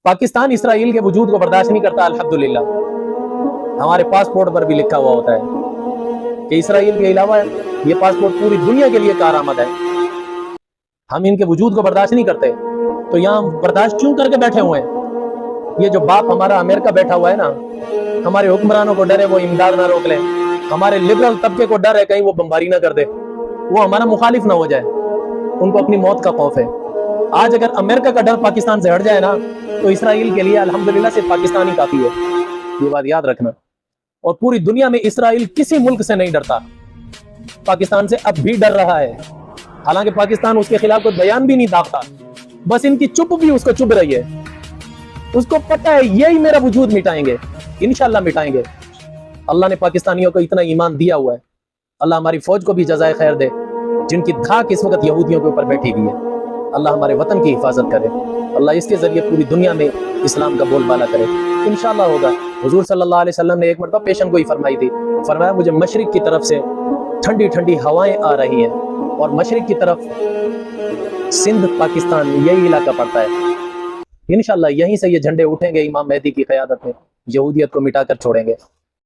Pakistan Israel के वजूद को बर्दाश्त नहीं करता। अल्हम्दुलिल्लाह हमारे पासपोर्ट पर भी लिखा हुआ होता है कि इसराइल के अलावा ये पासपोर्ट पूरी दुनिया के लिए कारआमद है। हम इनके वजूद को बर्दाश्त नहीं करते, तो यहाँ बर्दाश्त क्यों करके बैठे हुए हैं? ये जो बाप हमारा अमेरिका बैठा हुआ है ना, हमारे हुक्मरानों को डर है वो इमदाद ना रोक लें, हमारे लिबरल तबके को डर है कहीं वो बमबारी ना कर दे, वो हमारा मुखालिफ ना हो जाए, उनको अपनी मौत का खौफ है। आज अगर अमेरिका का डर पाकिस्तान से हट जाए ना, तो इसराइल के लिए अल्हम्दुलिल्लाह सिर्फ पाकिस्तान ही काफी है। ये बात याद रखना। और पूरी दुनिया में इसराइल किसी मुल्क से नहीं डरता, पाकिस्तान से अब भी डर रहा है। हालांकि पाकिस्तान उसके खिलाफ कोई बयान भी नहीं दागता, बस इनकी चुप भी उसको चुभ रही है। उसको पता है यही मेरा वजूद मिटाएंगे, इंशाल्लाह मिटाएंगे। अल्लाह ने पाकिस्तानियों को इतना ईमान दिया हुआ है। अल्लाह हमारी फौज को भी जज़ाए खैर दे, जिनकी धाक इस वक्त यहूदियों के ऊपर बैठी हुई है। अल्लाह हमारे वतन की हिफाजत करे, अल्लाह इसके जरिए पूरी दुनिया में इस्लाम का बोलबाला करे। इंशाल्लाह होगा। हुजूर सल्लल्लाहु अलैहि वसल्लम ने एक मरतबा पेशन गोई फरमाई थी। फरमाया मुझे मशरिक की तरफ से ठंडी ठंडी हवाएं आ रही हैं, और मशरिक की तरफ सिंध पाकिस्तान यही इलाका पड़ता है। इंशाल्लाह यहीं से ये झंडे उठेंगे इमाम मेहदी की क़यादत में, यहूदियत को मिटाकर छोड़ेंगे।